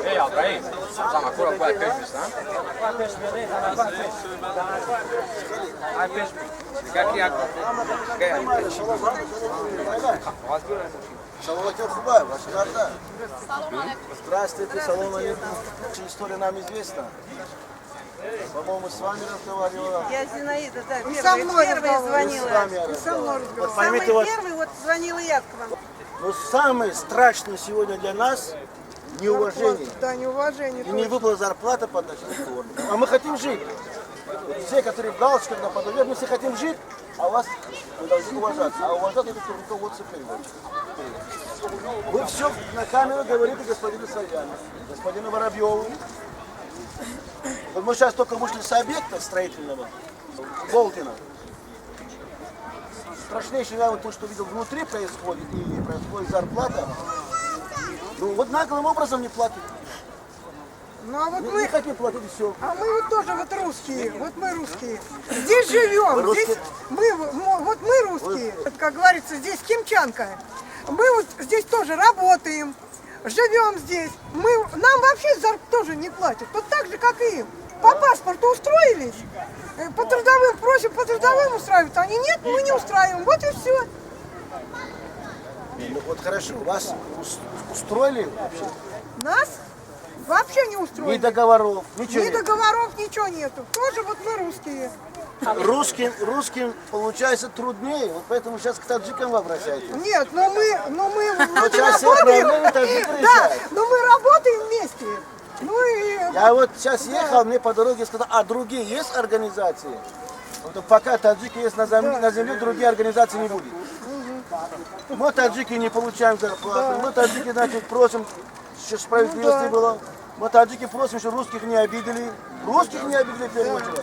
Ei, Altra, ei. Sama kurva koja je pešmišna. Aj pešmi. Какие Шалом алейкум, Хубай, ваша рада. Здравствуйте, салам алейкум. История нам известна. По-моему, с вами разговаривала. Я Зинаида, да, С первая звонила. вами я разговаривала. Вот Самый поймите, вот, первый, вот звонила я к вам. но самое страшное сегодня для нас неуважение. Да, неуважение. И не выплата зарплата под начальным уровнем. А мы хотим жить. Все, которые в галстуках на подоле, мы все хотим жить, а вас вы должны уважаться. А уважать это руководство переводчика. Вы все на камеру говорите господину Саяну, господину Воробьеву. Вот мы сейчас только вышли с объекта строительного, Болтина. Страшнейшее, я вот то, что видел внутри происходит, и происходит зарплата. Ну вот наглым образом не платят. Ну а вот Не мы, хотим платить, и все. а мы вот тоже вот русские, вот мы русские. Здесь живем, Вы русские? здесь вот мы русские, как говорится, здесь Кимчанка. Мы вот здесь тоже работаем, живем здесь. Нам вообще тоже не платят, вот так же, как и им. По паспорту устроились, по трудовым просим, по трудовым устраивают, они нет, мы не устраиваем, вот и все. Ну вот хорошо, вас устроили вообще? Нас вообще не устроили. Ни договоров, ничего Ни нет. договоров, ничего нету. Тоже вот мы русские. Русским получается труднее, вот поэтому сейчас к таджикам вы обращаетесь. Нет, но мы Вот сейчас все работаем. проблемы таджики Да, решают. но мы работаем вместе. Ну и Я вот сейчас ехал, мне по дороге сказал, а другие есть организации? Вот пока таджики есть на земле, другие организации не будет. Мы таджики не получаем зарплату, мы таджики, значит, просим, чтобы справедливости было. Мы таджики просим, чтобы русских не обидели. Русских не обидели в первую очередь.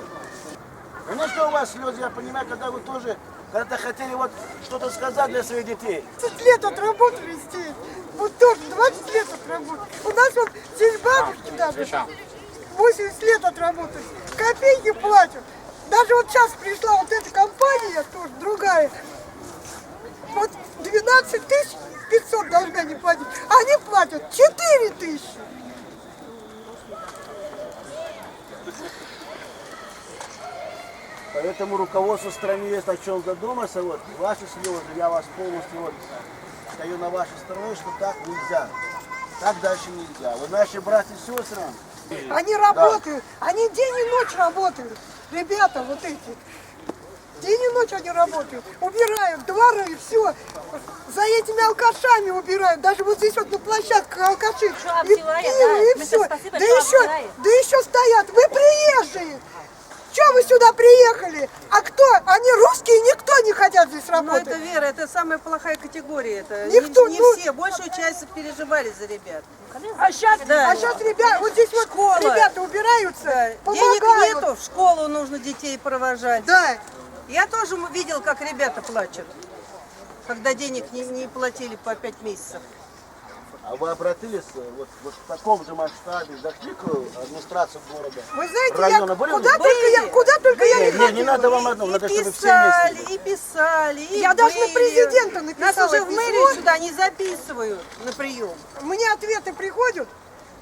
Конечно, у вас слезы, я понимаю, когда вы тоже когда-то хотели вот что-то сказать для своих детей. 20 лет отработали здесь. Вот тоже 20 лет отработали. У нас вот здесь бабушки даже 80 лет отработали. Копейки платят. Даже вот сейчас пришла вот эта компания, тоже другая. Вот 12 500 должны они платить. Они платят 4 000. Поэтому руководство страны есть о чем задуматься. Вот, ваши слезы, я вас полностью вот, стою на вашей стороне, что так нельзя. Так дальше нельзя. Вот наши братья и сестры. Они работают, они день и ночь работают. Ребята вот эти. День и ночь они работают. Убирают дворы, все. За этими алкашами убирают. Даже вот здесь вот на площадке алкаши. И пиво, и все. Да еще стоят. Вы приезжие. Чего вы сюда приехали? А кто? Они русские, никто не хотят здесь Ну работать. это Вера, это самая плохая категория. Это Никто, не ну- все, большую часть переживали за ребят. А сейчас, Да. ребята, вот здесь вот Школа. ребята убираются, Денег помогают. нету, в школу нужно детей провожать. Да. Я тоже видел, как ребята плачут, когда денег не платили по 5 месяцев. А вы обратились вот в таком же масштабе, зашли к администрации города? Вы знаете, района я, были? куда только я не Не ходила. надо вам одного, надо, чтобы все Писали, вместе. и писали, и Я даже на были. президента написала Нас уже в письмо. мэрию сюда не записывают на прием. Мне ответы приходят,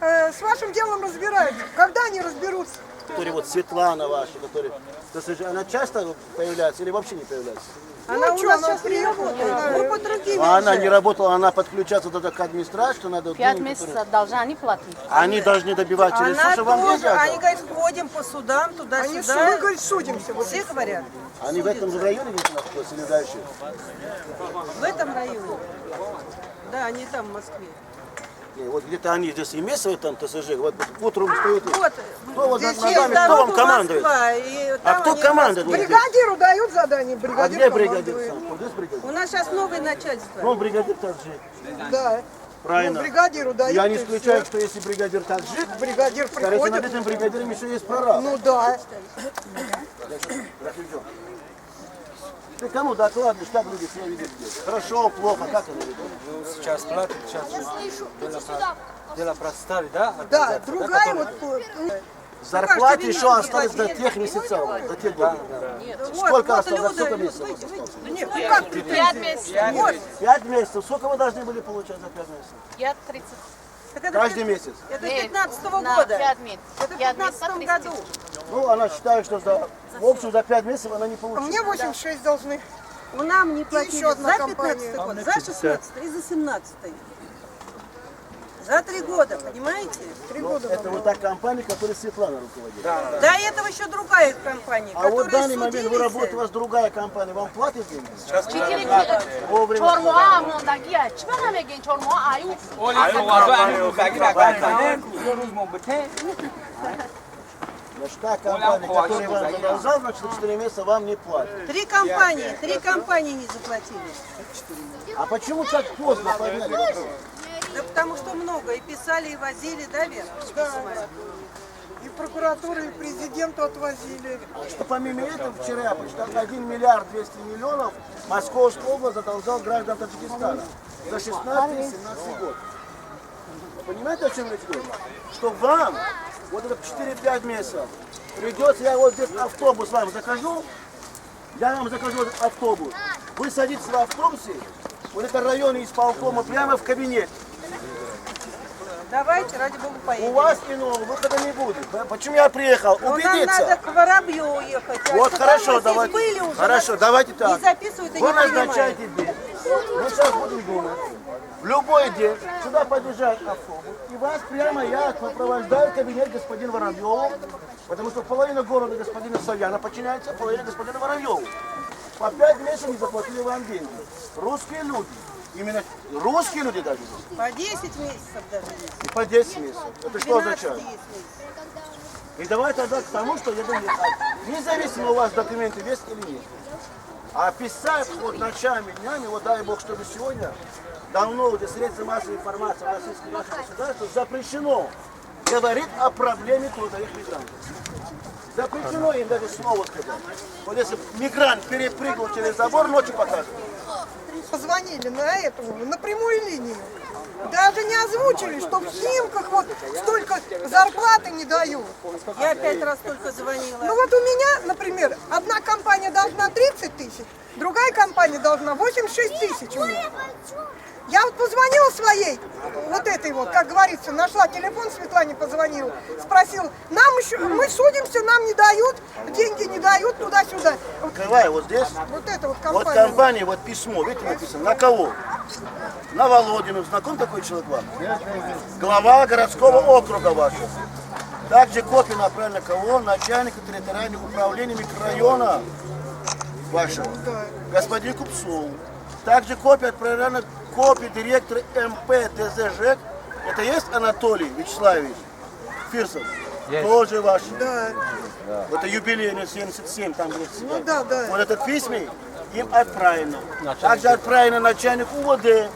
с вашим делом разбираются. Когда они разберутся? Которые вот Светлана ваша, которая, она часто появляется или вообще не появляется? Она у чё, нас она сейчас не работает. Мы по другим А она уже. не работала, она подключаться тогда к администрации, что надо... 5 деньги, месяцев должны они платить. Они должны добивать через суд, Она что вам тоже, нельзя. они говорят, ходим по судам, Они, туда-сюда. мы, говорит, судимся. Вот. Все говорят, Они в этом же районе где-то находятся или дальше? в этом районе. Да, они там, в Москве. Не, вот где-то они здесь и место в этом ТСЖ, вот утром стоит. Вот, Кто вот здесь над есть нами, кто вам дорога командует? Москва, и А там кто они командует? в Москве. Бригадиру дают задание, А бригадир где бригадир командует. сам? Вот здесь бригадир? У нас сейчас новое начальство. Ну, бригадир таджик. Да. Правильно. Ну, бригадиру дают. Я не и исключаю, всё. что если бригадир таджик, Бригадир скорее всего, над приходит. этим бригадиром еще есть прораб. Ну да. Ты кому докладываешь, как люди себя ведут здесь? Хорошо, плохо, как они ведут? Ну, сейчас платят, сейчас дело проставить, да? Да, организация, другая которая- вот. Зарплаты Вы еще не остались до заплатили. тех месяцев, до тех дней. Вот, Сколько вот осталось? Люда, Сколько месяцев выйдите, осталось? выйдите. Да нет, ну как ты? 5 месяцев. Вот, 5 месяцев. Сколько вы должны были получать за 5 месяцев? Я 30. так это Каждый месяц. Это Нет, 15-го на года. 5 месяцев. Это в 5 месяцев 15 30. году. Ну, она считает, что в общем за 5 месяцев она не А получила. мне 86 должны. Нам не платили еще одна за компания. 15 год, за 16 и за 17. За 3 года, понимаете? 3 Ну, года. это вот та компания, которой Светлана руководит. До этого еще другая компания, А вот в которая данный момент вы работаете, у судились. вас другая компания, вам платит деньги? 4 ماه هم موندگیه چی برم بگین 4 ماه ایوب اولی فوقاتو همین روزگی رقم کنه یه روز مبته Значит, та компания, которая вам задолжала, значит, за 4 месяца вам не платит. 3 компании не заплатили. А почему так поздно подняли вопрос? Да потому что много. И писали, и возили, да, Вера? И прокуратуру, и президенту отвозили. Что помимо этого, вчера я почитал 1 миллиард 200 миллионов Московская область задолжал граждан Таджикистана за 16-17 год. Вы понимаете, о чем я говорю? Что вам вот это 4-5 месяцев придется, я вот здесь автобус вам закажу, я вам закажу этот автобус. Вы садитесь в автобусе, вот это район исполкома, прямо в кабинет. Давайте, ради бога, У поедем. вас иного выхода не будет. Почему я приехал? Но нам надо Убедиться. к Воробью уехать. А Вот что хорошо, там мы здесь давайте. были уже, Хорошо, нас давайте не так. записывают и Вы не принимают. назначаете день. Мы сейчас будем думать. В любой день сюда подъезжает автобус. И вас прямо я сопровождаю в кабинет господина Воробьева. Потому что половина города господина Савьяна подчиняется, половина господина Воробьева. По 5 месяцев не заплатили вам деньги. Русские люди. Именно русские люди даже. По 10 месяцев даже есть. И по 10 месяцев. Это что 12 означает? есть месяцев. И давай тогда к тому, что я думаю, независимо у вас документы есть или нет. А писать вот ночами, днями, вот дай Бог, чтобы сегодня давно уже средства массовой информации в российском нашем государстве запрещено говорить о проблеме трудовых мигрантов. Запрещено им даже снова сказать. Вот если мигрант перепрыгнул через забор, ночью показывают. Позвонили на эту, на прямую линию. Даже не озвучили, что в Химках вот столько зарплаты не дают. Я 5 раз только звонила. Ну вот у меня, например, одна компания должна 30 тысяч, другая компания должна 86 тысяч у меня. Я вот позвонила своей, вот этой вот, как говорится, нашла телефон, Светлане позвонила, спросил, нам еще, мы судимся, нам не дают, деньги не дают, туда-сюда. Открывай вот здесь. Вот это вот Вот компания. компания, вот письмо, видите, написано. На кого? На Володину. Знаком такой человек вам? Глава городского округа вашего. Также копия направлена на кого? Начальника территориального управления микрорайона вашего. Господин Купцов. Также копия отправлена на копию директора МП ТЗ Это есть Анатолий Вячеславович Фирсов? Тоже ваш. Да, Это юбилейный 77, там где ну да, да. вот этот письмо им отправлено. Также отправлено начальник УВД,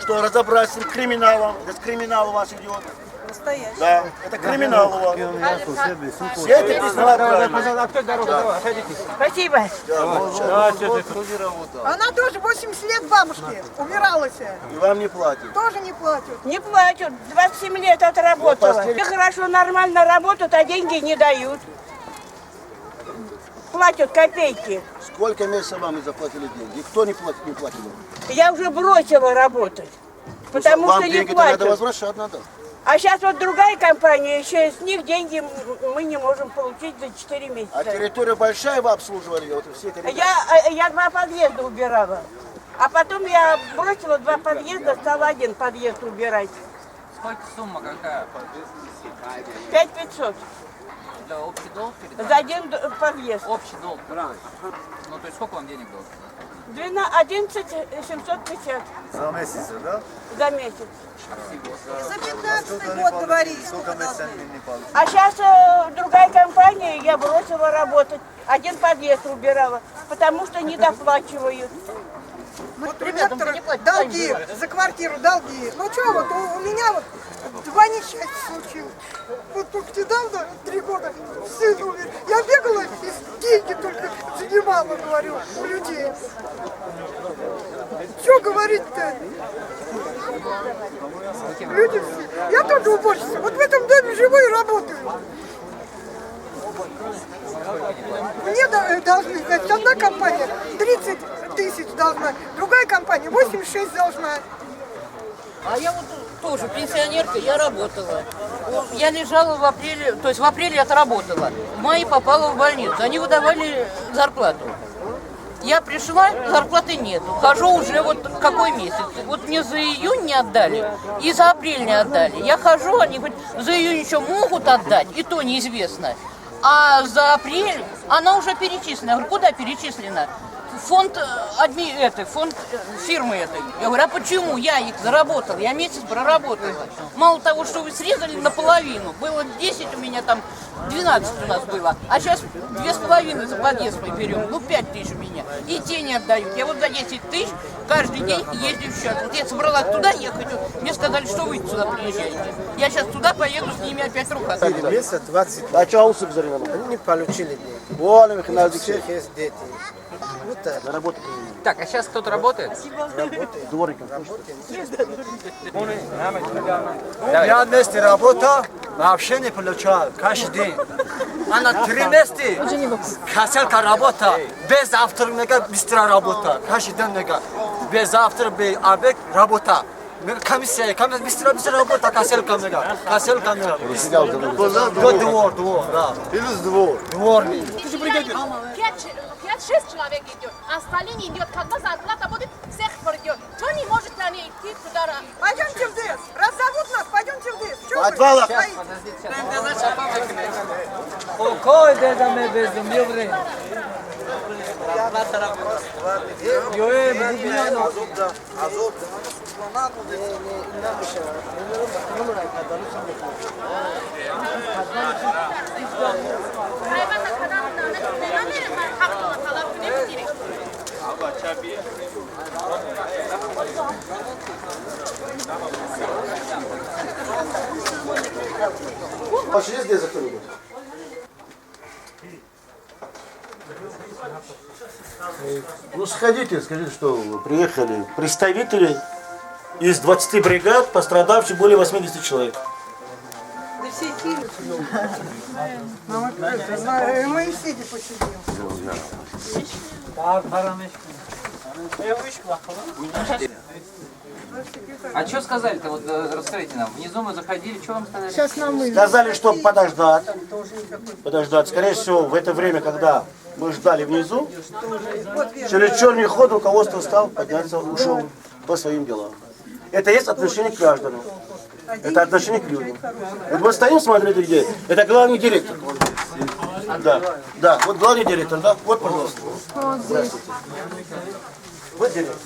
что разобраться с криминалом. Это криминал у вас идет. Настоящий. Да, это криминал у вас. Все это письма отправлено. Спасибо. Она тоже 80 лет бабушке убиралась. И вам не платят. Тоже не платят. Не платят, 27 лет отработала. Ну, И хорошо, нормально работают, а деньги не дают. Платят копейки. Сколько месяцев вам не заплатили деньги? И кто не платит, не платил? Я уже бросила работать, потому Вам что не деньги-то надо платят. возвращать надо. А сейчас вот другая компания, еще с них деньги мы не можем получить за 4 А месяца. территория большая вы обслуживали? Вот все территории. Я 2 подъезда убирала. А потом я бросила 2 подъезда, стала 1 подъезд убирать. Сколько сумма какая? 5500 Да, общий долг передать? за 1 подъезд. Общий долг. Ну, то есть сколько вам денег должен? 11 750 За месяц, да? за месяц. За 15 год говорили, сколько должны. А сейчас другая компания, я бросила работать. 1 подъезд убирала, потому что не доплачивают. Вот ребята долги, за квартиру долги. Ну что, вот у меня вот 2 несчастья случилось. Вот только недавно, 3 года, сын умер. Я бегала и деньги только занимала, говорю, у людей. Что говорить-то? Люди все. Я тоже уборщица. Вот в этом доме живу и работаю. Мне должны, значит, одна компания 30 тысяч должна, другая компания 86 должна. А я вот тоже пенсионерка, я работала. Я лежала в апреле, то есть в апреле я отработала. В мае попала в больницу. Они выдавали зарплату. Я пришла, зарплаты нет. Хожу уже вот какой месяц. Вот мне за июнь не отдали и за апрель не отдали. Я хожу, они говорят, за июнь еще могут отдать, и то неизвестно. А за апрель она уже перечислена. Я говорю, куда перечислена? Фонд фонд фирмы этой. Я говорю, а почему я их заработал? Я месяц проработала. Мало того, что вы срезали наполовину. Было 10 у меня там, 12 у нас было. А сейчас 2,5 за подъезд мы берем. Ну 5 тысяч у меня. И те не отдают. Я вот за 10 тысяч каждый день ездил в счет. Вот я собралась туда ехать. Мне сказали, что вы сюда приезжаете. Я сейчас туда поеду, с ними опять ругаться. Месяц 20. А что аусук заринама? Они не получили деньги. Вон их У назик. всех есть дети. Вот так. На работу. Так, а сейчас кто-то работает? Двориком. Я вместе работал, вообще не получал, каждый день. А на 3 месяца кассирка работа, без завтрака быстро работа, каждый день без завтрака, без обед работа. Комиссия быстро работа, кассирка двор, да. Плюс двор. Дворник. 5-6 человек идет, а остальные идет, когда зарплата будет, всех придет. Кто не может на ней идти туда? Пойдемте в ДЭС. Раз зовут нас, пойдемте в ДЭС. Чего вы Отвала. стоите? Какой дедаме без земли? Hayvanda kadar ne var? Hakkında falan ne bileyim. А через где кто-нибудь? Ну сходите, скажите, что приехали представители из 20 бригад, пострадавших более 80 человек. Да все кинут. Мы и сидим посидим. А что сказали-то? Вот расскажите нам. Внизу мы заходили, что вам сказали? Сейчас нам мы. Сказали, что подождать. Скорее всего, в это время, когда мы ждали внизу, через черный ход руководство стал подняться, ушел по своим делам. Это есть отношение к гражданам. Это отношение к людям. Вот мы стоим, смотрите, где. Это главный директор. Да, вот главный директор, да? Вот, пожалуйста. Здравствуйте. Вот директор.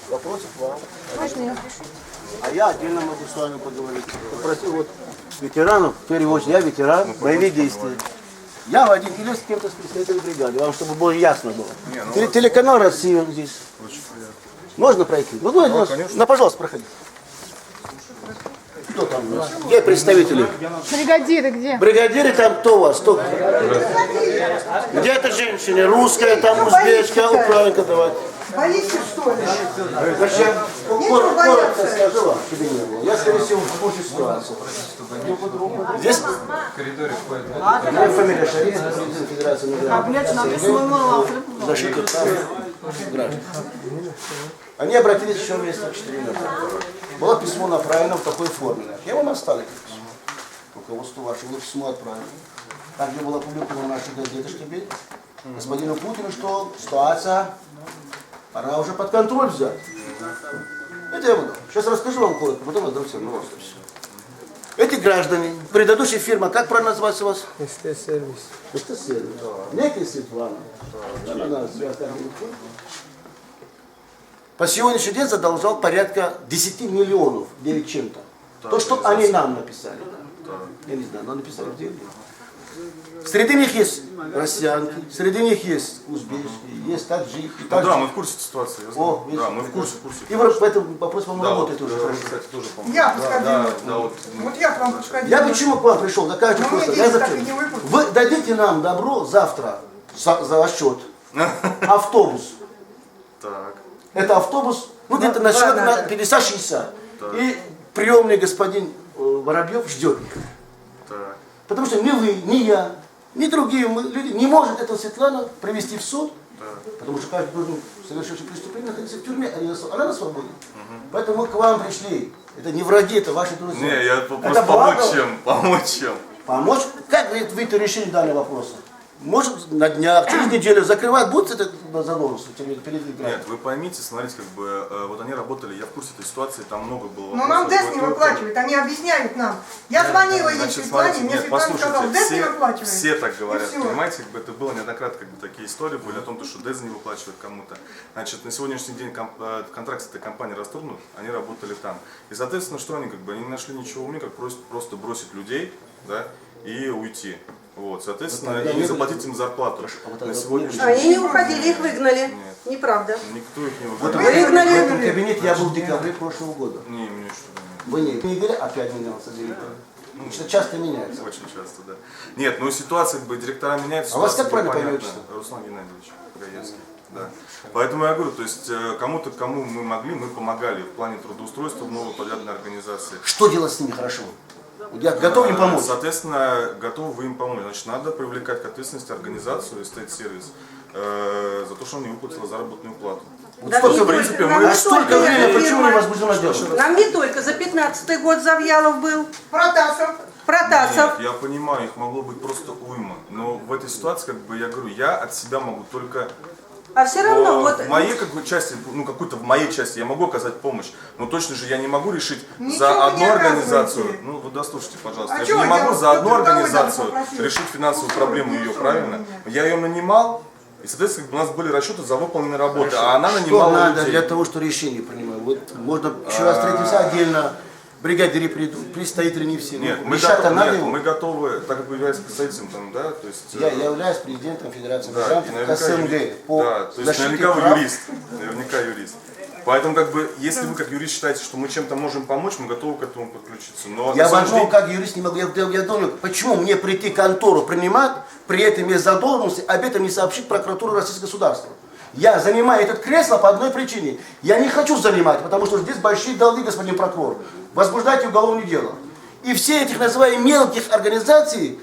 Вопросы к вам. А я отдельно могу с вами поговорить. Попросил вот ветеранов, в первую очередь, я ветеран, боевых действий. Я в один или с кем-то с представителей бригады, вам чтобы было ясно было. Телеканал Россия здесь. Можно пройти? Вот, ну, пожалуйста, проходи. Кто там у нас? Где представители? Бригадиры где? Бригадиры там кто у вас? Кто? Где эта женщина? Русская, там узбечка, украинка, давай. Боитесь, что ли? Зачем? Коротко скажу вам, чтобы не было. Я, скорее всего, в похожей ситуации. Здесь? Моя фамилия Шарин, президент Федерации мигрантов. Защиты прав граждан. Они обратились еще месяца 4 назад. Было письмо направлено в такой форме. Я вам оставлю это письмо. Руководству вашего было письмо отправлено. Также было опубликовано в нашей газете, что господину Путину, что ситуация пора уже под контроль взять. Это я буду. Сейчас расскажу вам коротко, потом отдам всем новости. Эти граждане, предыдущая фирма, как правильно называется у вас? СТ-сервис. СТ-сервис. Некая Светлана. Она связана. По сегодняшний день задолжал порядка 10 миллионов, 9 чем-то. То, что они нам написали. Я не знаю, но написали в деле. Среди них есть россиянки, среди них есть узбечки, есть таджики. Да, мы в курсе ситуации. О, Да, мы в курсе. И в этом вопросе вам работает уже хорошо. Кстати, тоже помню. Я подходила. Да, вот. Вот я к вам подходила. Я почему к вам пришел? Закажите Но мне просто. деньги Я так и зачем? не выпустили. Вы дадите нам добро завтра за счет автобус. Так. Это автобус, ну где-то на счет на 50-60. И приемный господин Воробьев ждет их. Потому что ни вы, ни я, ни другие люди не может эту Светлану привести в суд, потому что каждый должен, совершивший преступление, находиться в тюрьме, она на свободе. Поэтому мы к вам пришли. Это не враги, это ваши друзья. Не, я просто помочь чем. Помочь? Как вы это решили данный вопрос? Может, на днях, через неделю закрывать будут это задолженность перед Нет, вы поймите, смотрите, как бы, вот они работали, я в курсе этой ситуации, там много было. Но нам ДЭС не выплачивает, они объясняют нам. Я звонила ей Светлане, мне Светлана сказала, ДЭС не выплачивает. Все так говорят, понимаете, как бы это было неоднократно, как бы такие истории были о том, что ДЭС не выплачивает кому-то. Значит, на сегодняшний день контракт с этой компанией расторгнут, они работали там. И, соответственно, что они, как бы, они не нашли ничего умнее, как просто бросить людей, да, и уйти. Вот, соответственно, и не заплатить им зарплату. На сегодняшний день. Они не уходили, их выгнали. Нет. Неправда. Никто их не Вот выгонял. в этом кабинете я был в декабре прошлого года. Не, мне что-то Вы не говорили, опять менялся директор. Что часто меняется. очень часто, да. Нет, ну ситуация, как бы, директора меняются. А у вас как ситуация правильно непонятна. появится? Руслан Геннадьевич Гаевский. Да. Поэтому я говорю, то есть кому-то, кому мы могли, мы помогали в плане трудоустройства в новой подрядной организации. Что делать с ними хорошо? Я готов им помочь. Соответственно, готовы им помочь. Значит, надо привлекать к ответственности организацию Estate Service за то, что он не выплатил заработную плату. Вот Да столько, не в принципе, только, мы... нам А столько времени, почему не возбуждено дело? Нам не только, за 15-й год Завьялов был, Протасов. Протасов. Нет, я понимаю, их могло быть просто уйма. Но в этой ситуации, как бы, я говорю, я от себя могу только... А все равно, вот В моей как бы, части, ну какой-то в моей части я могу оказать помощь, но точно же я не могу решить Ничего за вы одну не организацию, оказываете. ну вы дослушайте, пожалуйста, А я же чего не могу я за одну вот трудовой организацию даже попросила? решить финансовую проблему ее, правильно? Я ее нанимал, и, соответственно, у нас были расчеты за выполненные работы, а она Что нанимала надо людей. для того, что решение принимаю? Вот можно еще раз встретимся отдельно, бригадиры придут, представители не все. Нет, Ну, решать-то надо его. мы готовы, так как вы являетесь представителем, там, да, то есть... Я являюсь президентом Федерации Да, и мигрантов наверняка СНГ юрист. по Да, то есть защите наверняка вы прав. юрист. Наверняка юрист. Поэтому, как бы, если вы как юрист считаете, что мы чем-то можем помочь, мы готовы к этому подключиться. Но Я на самом возьму деле- как юрист не могу. Я думаю, почему мне прийти контору принимать, при этом есть задолженности, об этом не сообщить прокуратуру Российского государства. Я занимаю это кресло по одной причине. Я не хочу занимать, потому что здесь большие долги, господин прокурор. Возбуждайте уголовное дело. И все этих, называемых мелких организаций,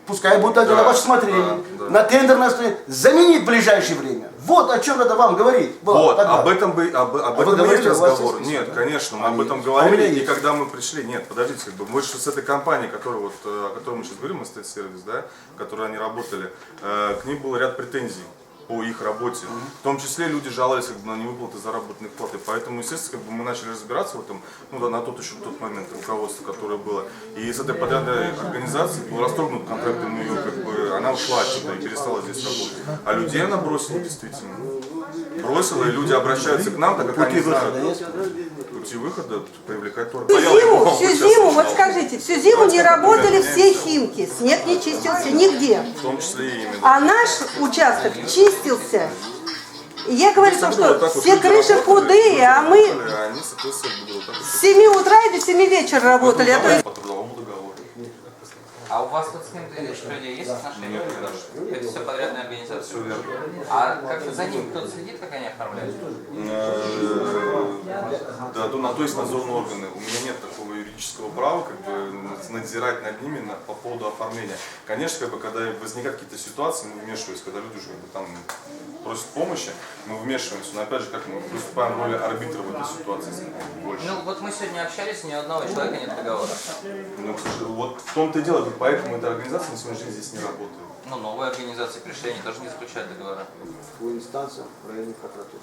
пускай будут на ваше смотрение, на тендерное основание, заменить в ближайшее время. Вот о чем надо вам говорить. Вот, тогда. об этом вы есть говорите, у вас разговор. есть Нет, список, конечно, мы А об этом нет. А у меня говорили, и есть. когда мы пришли, нет, подождите, как бы, мы же с этой компанией, о которой мы сейчас говорим, Estate Service, да, в которой они работали, к ним был ряд претензий по их работе. В том числе люди жаловались, как бы, на невыплаты заработных плат. И поэтому, естественно, как бы, мы начали разбираться в этом, ну да, на тот момент руководство, которое было. И с этой подрядной организацией был расторгнут контракт, и мы ее, как бы, она ушла отсюда и перестала здесь работать. А людей она бросила, действительно. Бросила, и люди обращаются к нам, так как они знают. Пути выхода привлекать торг. всю зиму, вот скажите, всю зиму не работали все химки, снег не чистился нигде. В том числе и именно. А наш участок чистился. И я говорю, Если бы что вот так вот все люди крыши работали, худые, а мы они, соответственно, будут вот так вот с 7 утра и до 7 вечера работали. А то есть по трудовому договору. А у вас вот с кем-то из людей есть отношения? Нет, конечно. Это все подрядная организация? Все верно. А как за ними кто-то следит, как они оформляют? Да, на то есть надзорные органы. У меня нет такого юридического права, как бы, надзирать над ними по поводу оформления. Конечно, как бы, когда возникают какие-то ситуации, мы вмешиваемся, когда люди уже, как бы, там просят помощи, мы вмешиваемся. Но опять же, как мы выступаем в роли арбитра в этой ситуации больше. Ну вот мы сегодня общались, ни одного человека нет договора. Ну, вот в том-то и дело, поэтому эта организация на сегодняшний день здесь не работает. Ну, новые организации пришли, они тоже не заключают договора. По инстанциям районных прокуратур.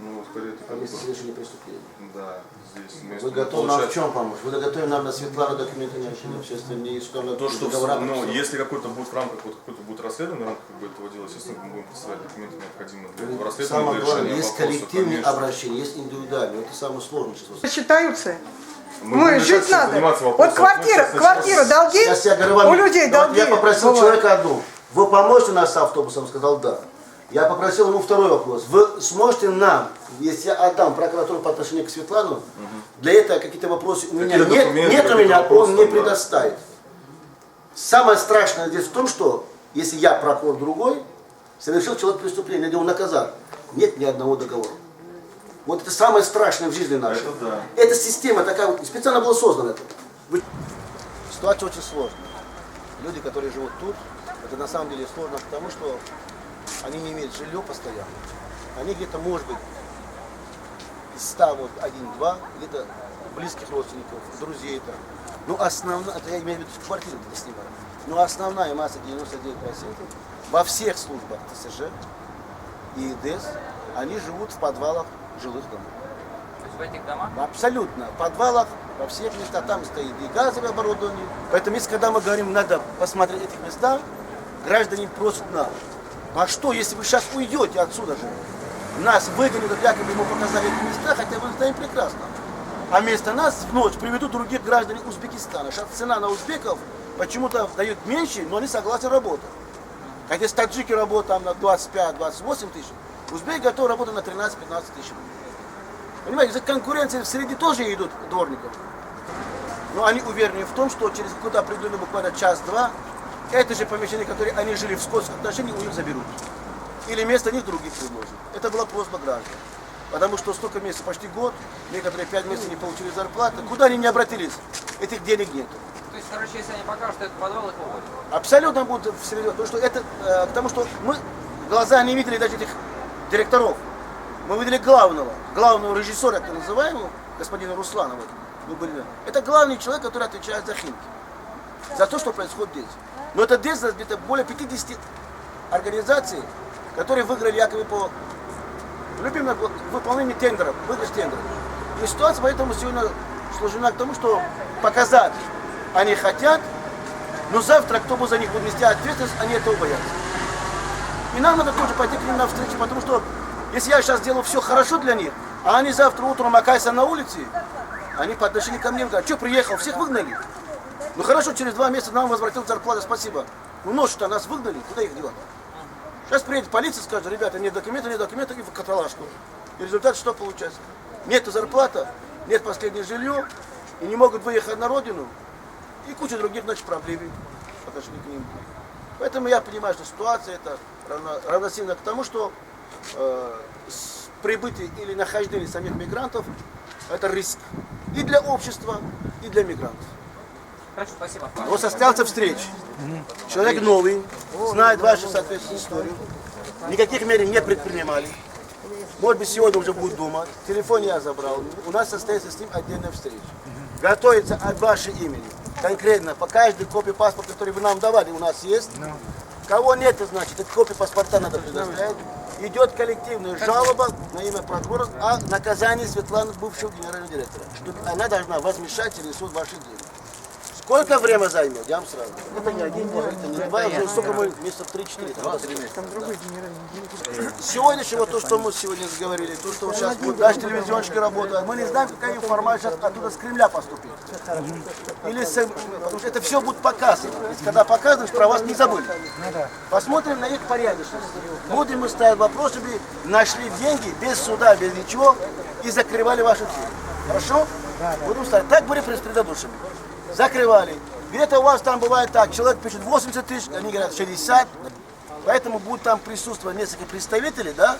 Ну, скорее, это По месту совершения преступления. Да, здесь Вы готовы нам в чем помочь? Вы готовы нам на Светлану документы не общили, все остальные исконно То, что, договора. ну, если какой-то будет в рамках, вот, какой-то будет расследование в рамках, как бы, этого дела, естественно, мы будем представлять документы, необходимые для этого расследования, Самое для главное, решения есть вопроса, коллективные конечно. обращения, есть индивидуальные. Это самое сложное сейчас. Считаются. Мы Мы будем жить сейчас надо. заниматься Вот вопросом. квартира долги, Сейчас я говорю вам, у людей вот долги. я попросил бывают. человека одну. Вы поможете нас с автобусом? Сказал да. Я попросил ему второй вопрос. Вы сможете нам, если я отдам прокуратуру по отношению к Светлану, для этого какие-то вопросы у меня Какие документы, нет у какие меня, вопросы, он мне да. предоставит. Самое страшное здесь в том, что если я прокурор другой, совершил человек преступление, где он наказал, нет ни одного договора. Вот это самое страшное в жизни нашей. Это да. Эта система такая, вот, специально была создана. Ситуация очень сложная. Люди, которые живут тут, это на самом деле сложно, потому что они не имеют жилье постоянно. Они где-то, может быть, из 100, вот, 1-2, где-то близких родственников, друзей. Это. Ну, основная, это я имею в виду, квартиры где-то снимают. Но основная масса, 99%, во всех службах ТСЖ и ИДС, они живут в подвалах жилых домов. То есть в этих домах? Абсолютно. В подвалах, во всех местах, там стоит и газовое оборудование. Поэтому, если когда мы говорим, надо посмотреть этих местах, граждане просят нас. А что, если вы сейчас уйдете отсюда же? Нас выгонят, якобы ему показали эти места, хотя мы знаем прекрасно. А вместо нас в ночь приведут других граждан Узбекистана. Сейчас цена на узбеков почему-то дают меньше, но они согласны работать. Хотя с таджики работают там на 25-28 тысяч, узбеки готовы работать на 13-15 тысяч. Понимаете, за конкуренцией в среде тоже идут дворников. Но они уверены в том, что через какой-то определенный буквально час-два, это же помещение, которое они жили в скотских отношениях, у них заберут. Или вместо них других предложат. Это была просьба граждан. Потому что столько месяцев, почти год, некоторые 5 месяцев не получили зарплаты. Куда они не обратились, этих денег нет. То есть, короче, если они покажут, что это подвал, их уволят. Абсолютно будут в среде. Потому что мы глаза не видели даже этих директоров. Мы видели главного режиссера, так называемого, господина Руслана. Это главный человек, который отвечает за Химки. За то, что происходит здесь. Но это здесь где-то более 50 организаций, которые выиграли якобы по любимому выполнению тендеров, выигрыш тендеров. И ситуация поэтому сегодня сложена к тому, что показать они хотят, но завтра кто бы за них будет нести ответственность, они этого боятся. И нам надо тоже пойти к ним навстречу, потому что если я сейчас сделаю все хорошо для них, а они завтра утром окажутся на улице, они по отношению ко мне говорят, что приехал, всех выгнали. Ну хорошо, через 2 месяца нам возвратил зарплату, спасибо. Ну ночью-то нас выгнали, куда их девать? Сейчас приедет полиция и скажет, ребята, нет документов, и в каталажку. И результат что получается? Нет зарплаты, нет последнего жилья, и не могут выехать на родину, и куча других, значит, проблем по отношению к ним. Поэтому я понимаю, что ситуация это равносильно к тому, что прибытие или нахождение самих мигрантов это риск и для общества, и для мигрантов. Хорошо, спасибо. Вот состоялся встреча. Человек новый, знает вашу соответствующую историю. Никаких мер не предпринимали. Может быть, сегодня уже будет дома. Телефон я забрал. У нас состоится с ним отдельная встреча. Готовится от вашего имени. Конкретно по каждой копии паспорта, который вы нам давали, у нас есть. Кого нет, значит, эти копии паспорта надо предоставить. Идет коллективная жалоба на имя прокурора о наказании Светланы, бывшего генерального директора. Что она должна возмещать через суд ваши деньги. Сколько время займет? Я вам сразу. Это не 1 день, это не 2, уже сколько мы, месяцев 3-4. Сегодня, то, что мы сегодня заговорили, то, что сейчас вот наши телевизионщики работают, мы не знаем, какая информация оттуда с Кремля поступит. Или потому что это все будет показано. Если когда показываешь, про вас не забыли. Посмотрим на их порядочность. Будем мы ставить вопрос, чтобы нашли деньги без суда, без ничего, и закрывали ваши цели. Хорошо? Будем ставить. Так были с предыдущими. Закрывали. Где-то у вас там бывает так, человек пишет 80 тысяч, они говорят 60. Поэтому будет там присутствовать несколько представителей, да,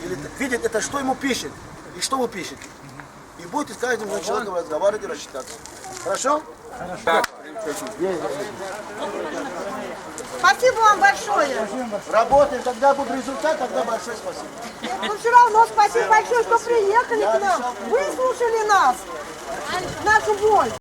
или видят это, что ему пишет, и что вы пишете. И будете с каждым человеком разговаривать и рассчитаться. Хорошо? Так. Спасибо вам большое. Работаем, когда будет результат, тогда большое спасибо. Но все равно спасибо большое, что приехали к нам, выслушали нас, нашу боль.